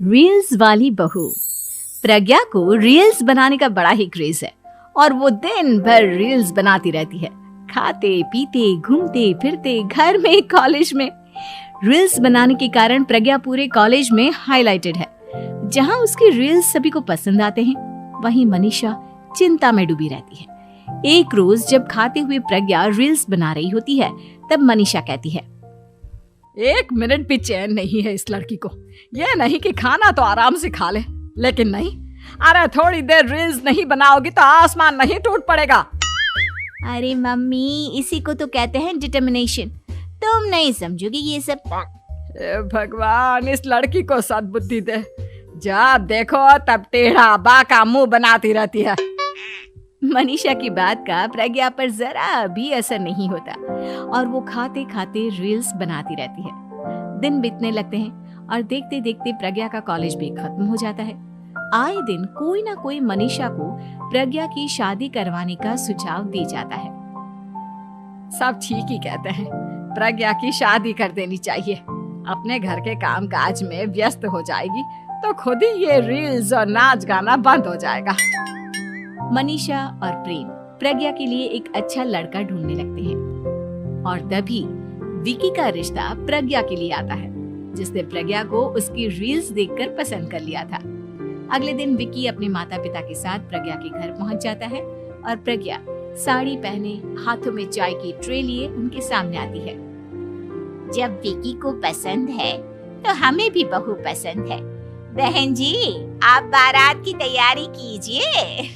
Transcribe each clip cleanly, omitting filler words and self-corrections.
Reels वाली बहू। प्रज्ञा को रील्स बनाने का बड़ा ही क्रेज है और वो दिन भर रील्स बनाती रहती है। खाते पीते घूमते फिरते घर में कॉलेज में रील्स बनाने के कारण प्रज्ञा पूरे कॉलेज में हाईलाइटेड है। जहां उसकी रील्स सभी को पसंद आते हैं, वहीं मनीषा चिंता में डूबी रहती है। एक रोज जब खाते हुए प्रज्ञा रील्स बना रही होती है, तब मनीषा कहती है, 1 मिनट भी चैन नहीं है इस लड़की को। ये नहीं कि खाना तो आराम से खा ले, लेकिन नहीं, अरे थोड़ी देर रील्स नहीं बनाओगी तो आसमान नहीं टूट पड़ेगा। अरे मम्मी, इसी को तो कहते हैं डिटर्मिनेशन। तुम नहीं समझोगी ये सब। भगवान, इस लड़की को सद्बुद्धि दे। जब देखो तब टेढ़ा बाका मुंह बनाती रहती है। मनीषा की बात का प्रज्ञा पर जरा भी असर नहीं होता और वो खाते खाते रील्स बनाती रहती है। दिन बीतने लगते हैं और देखते देखते प्रज्ञा का कॉलेज भी खत्म हो जाता है। आए दिन कोई ना कोई मनीषा को प्रज्ञा की शादी करवाने का सुझाव दे जाता है। सब ठीक ही कहते हैं, प्रज्ञा की शादी कर देनी चाहिए। अपने घर के काम काज में व्यस्त हो जाएगी तो खुद ही ये रील्स और नाच गाना बंद हो जाएगा। मनीषा और प्रेम प्रज्ञा के लिए एक अच्छा लड़का ढूंढने लगते हैं और तभी विकी का रिश्ता प्रज्ञा के लिए आता है, जिसने प्रज्ञा को उसकी रील्स देखकर पसंद कर लिया था। अगले दिन विकी अपने माता पिता के साथ प्रज्ञा के घर पहुंच जाता है और प्रज्ञा साड़ी पहने हाथों में चाय की ट्रे लिए उनके सामने आती है। जब विकी को पसंद है तो हमें भी बहू पसंद है। बहन जी, आप बारात की तैयारी कीजिए।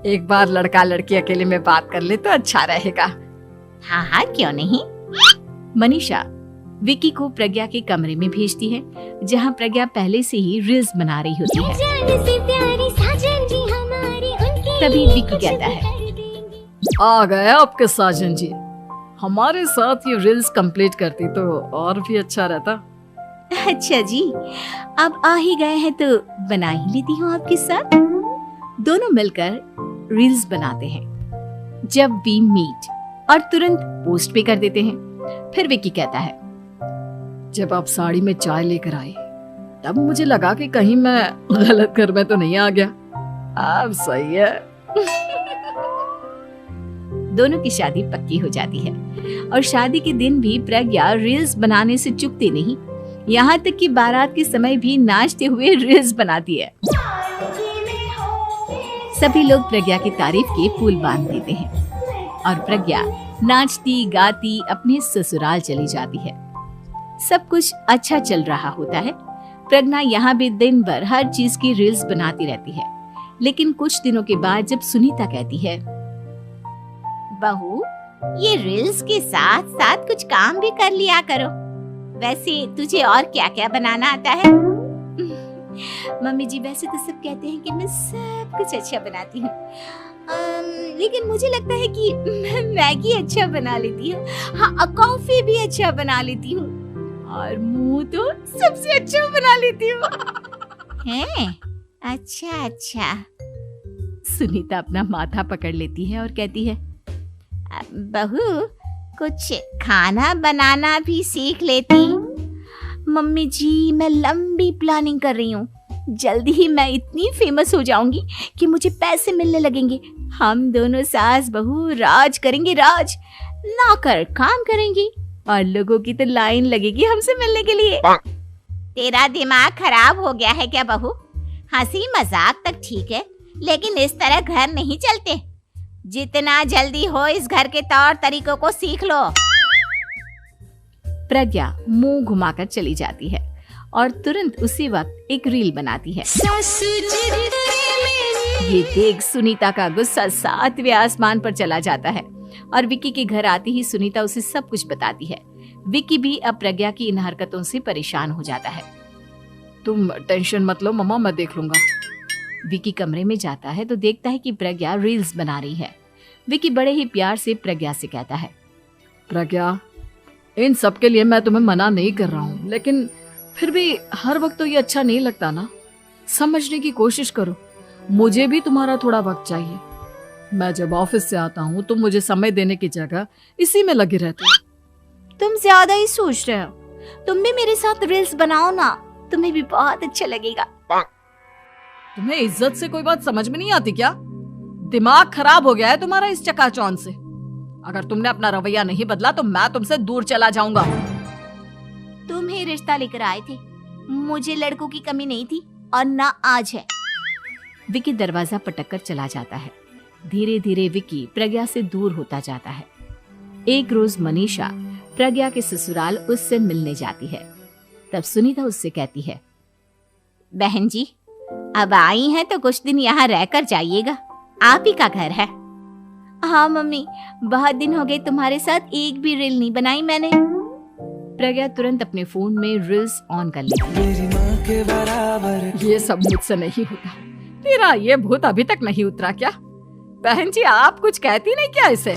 एक बार लड़का लड़की अकेले में बात कर ले तो अच्छा रहेगा। हाँ हाँ, क्यों नहीं। मनीषा विकी को प्रज्ञा के कमरे में भेजती है, जहां प्रज्ञा पहले से ही रील्स बना रही होती है। तभी विकी कहता है, आ गए आपके साजन जी। हमारे साथ ये रील्स कंप्लीट करती तो और भी अच्छा रहता। अच्छा जी, अब आ ही गए हैं तो बना ही लेती हूँ आपके साथ। दोनों मिलकर रील्स बनाते हैं। जब वी मीट और तुरंत पोस्ट भी कर देते हैं। फिर विकी कहता है, जब आप साड़ी में चाय लेकर आई तब मुझे लगा कि कहीं मैं गलत घर में तो नहीं आ गया। अब सही है। दोनों की शादी पक्की हो जाती है और शादी के दिन भी प्रज्ञा रील्स बनाने से चूकती नहीं। यहाँ तक कि बारात के समय भी नाचते हुए रील्स बनाती है। सभी लोग प्रज्ञा की तारीफ के पुल बांध देते हैं और प्रज्ञा नाचती गाती अपने ससुराल चली जाती है। सब कुछ अच्छा चल रहा होता है। प्रज्ञा यहाँ भी दिन भर हर चीज की रील्स बनाती रहती है। लेकिन कुछ दिनों के बाद जब सुनीता कहती है, बहू, ये रील्स के साथ साथ कुछ काम भी कर लिया करो। वैसे तुझे और क्या क्या बनाना आता है? मम्मी जी, वैसे तो सब कहते हैं कि मैं सब कुछ अच्छा बनाती हूँ, लेकिन मुझे लगता है कि मैं मैगी अच्छा बना लेती हूँ। हाँ, कॉफी भी अच्छा बना लेती हूँ और मुंह तो सबसे अच्छा बना लेती हूँ। हैं? अच्छा अच्छा। सुनीता अपना माथा पकड़ लेती है और कहती है, बहू, कुछ खाना बनाना भी सीख लेती। मम्मी जी, मैं लंबी प्लानिंग कर रही हूँ। जल्दी ही मैं इतनी फेमस हो जाऊंगी कि मुझे पैसे मिलने लगेंगे। हम दोनों सास बहू राज करेंगे, राज। नौकर काम करेंगे और लोगों की तो लाइन लगेगी हमसे मिलने के लिए। तेरा दिमाग खराब हो गया है क्या बहू? हंसी मजाक तक ठीक है, लेकिन इस तरह घर नहीं चलते। जितना जल्दी हो इस घर के तौर तरीकों को सीख लो। प्रज्ञा मुंह घुमाकर चली जाती है और तुरंत उसी वक्त एक रील बनाती है। ये देख सुनीता का गुस्सा 7वें आसमान पर चला जाता है और विकी के घर आती ही सुनीता उसे सब कुछ बताती है। विकी भी अब प्रज्ञा की इन हरकतों से परेशान हो जाता है। तुम टेंशन मत लो मम्मा, मैं देख लूंगा। विकी कमरे में जाता है तो देखता है कि प्रज्ञा रील्स बना रही है। विकी बड़े ही प्यार से प्रज्ञा से कहता है, प्रज्ञा, इन सब के लिए मैं तुम्हें मना नहीं कर रहा हूँ, लेकिन फिर भी हर वक्त तो ये अच्छा नहीं लगता ना। समझने की कोशिश करो, मुझे भी तुम्हारा थोड़ा वक्त चाहिए। मैं जब ऑफिस से आता हूँ तो मुझे समय देने की जगह इसी में लगी रहती है। तुम ज्यादा ही सोच रहे हो। तुम भी मेरे साथ रील्स बनाओ ना, तुम्हें भी बहुत अच्छा लगेगा। तुम्हें इज्जत से कोई बात समझ में नहीं आती क्या? दिमाग खराब हो गया है तुम्हारा इस चकाचौंध से। अगर तुमने अपना रवैया नहीं बदला तो मैं तुमसे दूर चला जाऊंगा। तुम ही रिश्ता लेकर आए थे, मुझे लड़कों की कमी नहीं थी और ना आज है। विकी दरवाजा पटक कर चला जाता है। धीरे धीरे विकी प्रज्ञा से दूर होता जाता है। एक रोज मनीषा प्रज्ञा के ससुराल उससे मिलने जाती है। तब सुनीता उससे कहती है, बहन जी, अब आई हैं तो कुछ दिन यहाँ रहकर जाइएगा, आप ही का घर है। हाँ मम्मी, बहुत दिन हो गए तुम्हारे साथ एक भी रील नहीं बनाई मैंने। प्रज्ञा तुरंत अपने फोन में रील्स ऑन कर लेती है। ये सब मुझसे नहीं होता। तेरा ये भूत अभी तक नहीं उतरा क्या? बहन जी, आप कुछ कहती नहीं क्या इसे?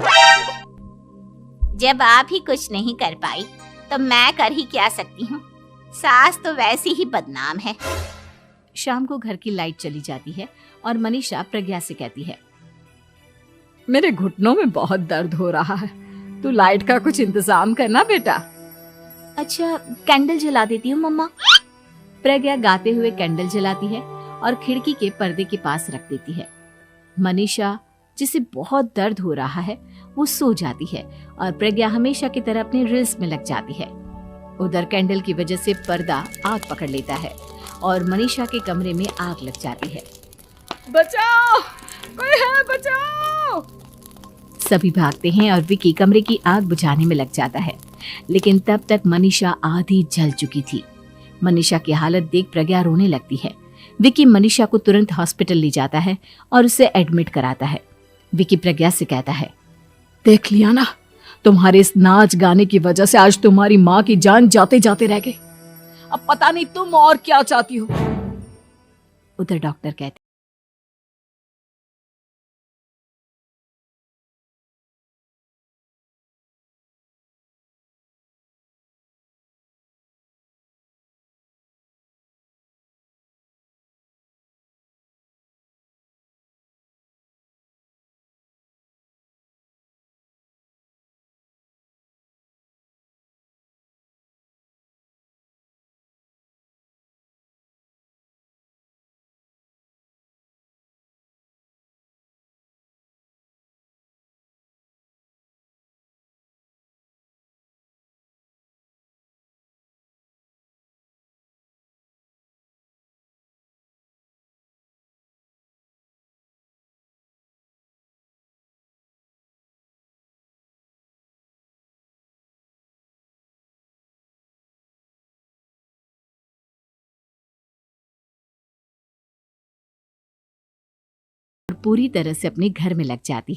जब आप ही कुछ नहीं कर पाई तो मैं कर ही क्या सकती हूँ। सास तो वैसी ही बदनाम है। शाम को घर की लाइट चली जाती है और मनीषा प्रज्ञा से कहती है, मेरे घुटनों में बहुत दर्द हो रहा है, तू लाइट का कुछ इंतजाम करना बेटा। अच्छा, कैंडल जला देती हूँ मम्मा। प्रज्ञा गाते हुए कैंडल जलाती है और खिड़की के पर्दे के पास रख देती है। मनीषा, जिसे बहुत दर्द हो रहा है, वो सो जाती है और प्रज्ञा हमेशा की तरह अपने रील्स में लग जाती है। उधर कैंडल की वजह से पर्दा आग पकड़ लेता है और मनीषा के कमरे में आग लग जाती है। बचाओ, कोई है, बचाओ। सभी भागते हैं और विकी कमरे की आग बुझाने में लग जाता है, लेकिन तब तक मनीषा आधी जल चुकी थी। मनीषा की हालत देख प्रज्ञा रोने लगती है। विकी मनीषा को तुरंत हॉस्पिटल ले जाता है और उसे एडमिट कराता है। विकी प्रज्ञा से कहता है, देख लिया ना, तुम्हारे इस नाच गाने की वजह से आज तुम्हारी माँ की जान जाते जाते रह गई। अब पता नहीं तुम और क्या चाहती हो। उधर डॉक्टर कहते, पूरी तरह से अपने घर में लग जाती है।